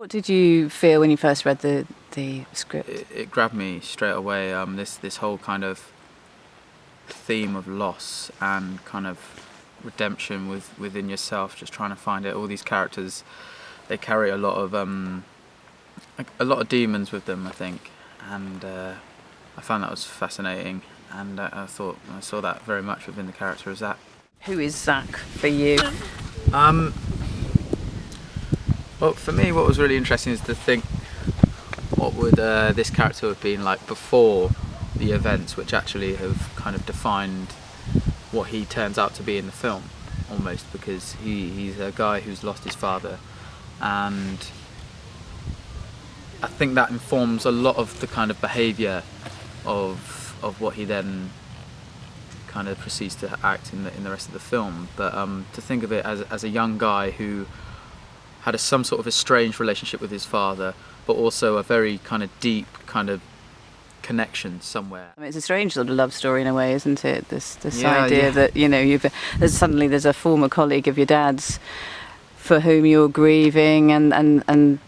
What did you feel when you first read the script? It grabbed me straight away. This whole kind of theme of loss and kind of redemption within yourself, just trying to find it. All these characters, they carry a lot of demons with them, I think, and I found that was fascinating. And I thought I saw that very much within the character of Zack. Who is Zack for you? Well, for me, what was really interesting is to think what would this character have been like before the events, which actually have kind of defined what he turns out to be in the film, almost, because he's a guy who's lost his father, and I think that informs a lot of the kind of behaviour of what he then kind of proceeds to act in the rest of the film. But to think of it as a young guy who had some sort of estranged relationship with his father, but also a very kind of deep kind of connection somewhere. I mean, it's a strange sort of love story in a way, isn't it? This idea that, you know, there's a former colleague of your dad's for whom you're grieving, and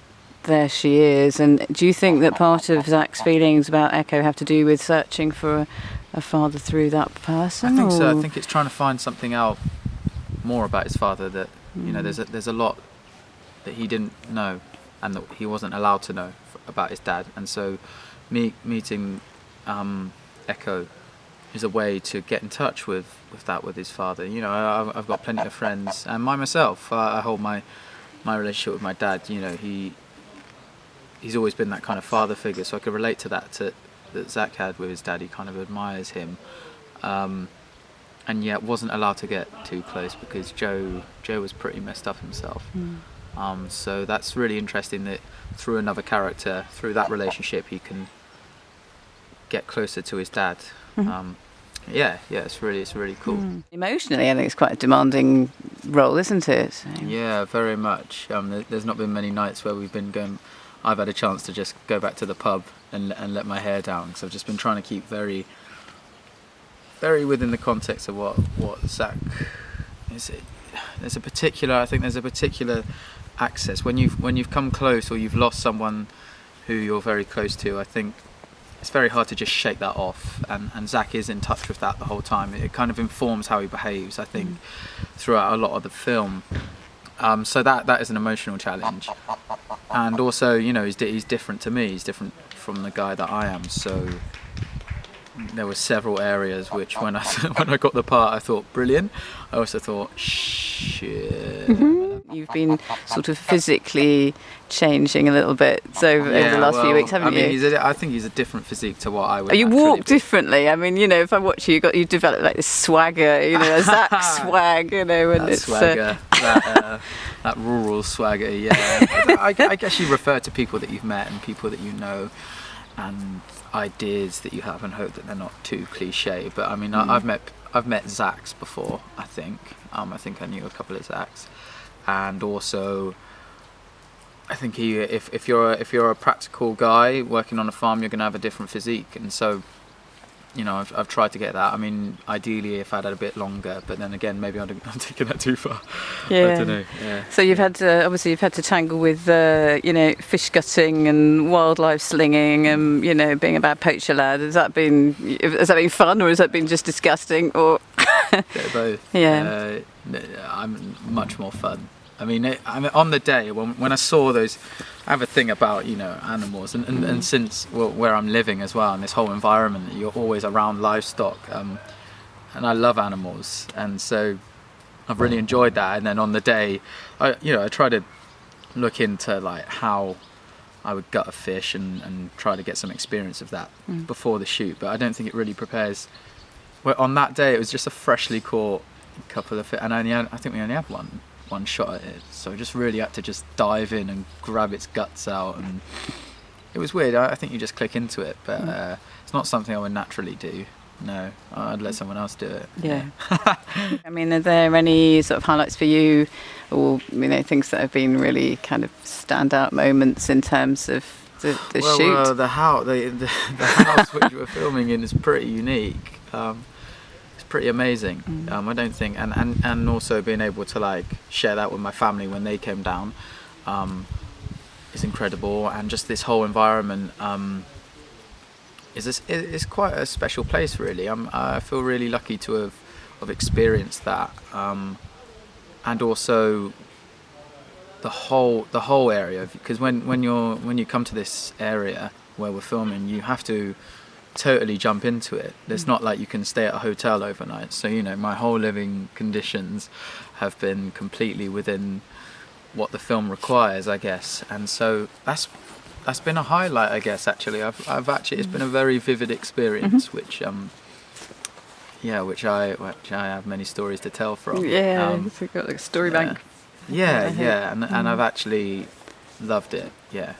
there she is. And do you think that part of Zack's feelings about Echo have to do with searching for a father through that person? I think so. I think it's trying to find something out more about his father that, you know, there's a lot that he didn't know and that he wasn't allowed to know about his dad, and so meeting Echo is a way to get in touch with his father. You know, I've got plenty of friends, and myself, I hold my relationship with my dad. You know, he's always been that kind of father figure, so I could relate to that Zack had with his dad. He kind of admires him, and yet wasn't allowed to get too close because Joe was pretty messed up himself. So that's really interesting that through another character, through that relationship, he can get closer to his dad. It's really cool. Emotionally, I think it's quite a demanding role, isn't it? Yeah, very much. There's not been many nights where I've had a chance to just go back to the pub and let my hair down, because I've just been trying to keep very, very within the context of what Zack is. There's a particular access when you've come close, or you've lost someone who you're very close to. I think it's very hard to just shake that off, and Zack is in touch with that the whole time. It kind of informs how he behaves, I think, throughout a lot of the film. So that is an emotional challenge, and also, you know, he's different to me. He's different from the guy that I am. So there were several areas which, when I got the part, I thought brilliant. I also thought shit. You've been sort of physically changing a little bit over the last few weeks, haven't you? I think he's a different physique to what I would. You walk differently. I mean, you know, if I watch you, you develop like this swagger, you know, a Zack swag, you know, and it's swagger, that rural swagger. Yeah, I guess you refer to people that you've met and people that you know, and ideas that you have, and hope that they're not too cliche. But I mean, I've met Zacks before. I think I knew a couple of Zacks, and also I think if you're a practical guy working on a farm, you're going to have a different physique, and so, you know, I've tried to get that. I mean, ideally if I'd had a bit longer, but then again, maybe I'm taking that too far. Yeah. I don't know. Yeah. So you've had to tangle with you know, fish gutting and wildlife slinging, and, you know, being a bad poacher lad. Has that been fun, or has that been just disgusting? Or both. Yeah. I'm much more fun. I mean, on the day when I saw those, I have a thing about, you know, animals, and since where I'm living as well, and this whole environment, you're always around livestock, and I love animals, and so I've really enjoyed that. And then on the day, I try to look into like how I would gut a fish and try to get some experience of that before the shoot, but I don't think it really prepares. Well, on that day, it was just a freshly caught couple of fish, and I think we only had one shot at it, so I just really had to just dive in and grab its guts out, and it was weird. I think you just click into it, but it's not something I would naturally do. No, I'd let someone else do it. Yeah. I mean, are there any sort of highlights for you, or, you know, things that have been really kind of standout moments in terms of the shoot? Well, the house which we're filming in is pretty unique. Pretty amazing. I don't think, and also being able to like share that with my family when they came down. is incredible, and just this whole environment is quite a special place, really. I feel really lucky to have experienced that, and also the whole area, because when you come to this area where we're filming, you have to totally jump into it. It's not like you can stay at a hotel overnight. So my whole living conditions have been completely within what the film requires, I guess, and so that's been a highlight, I guess. Actually, I've actually, it's been a very vivid experience, which I have many stories to tell from. Yeah, so you've got like a story bank. Yeah, and I've actually loved it. Yeah,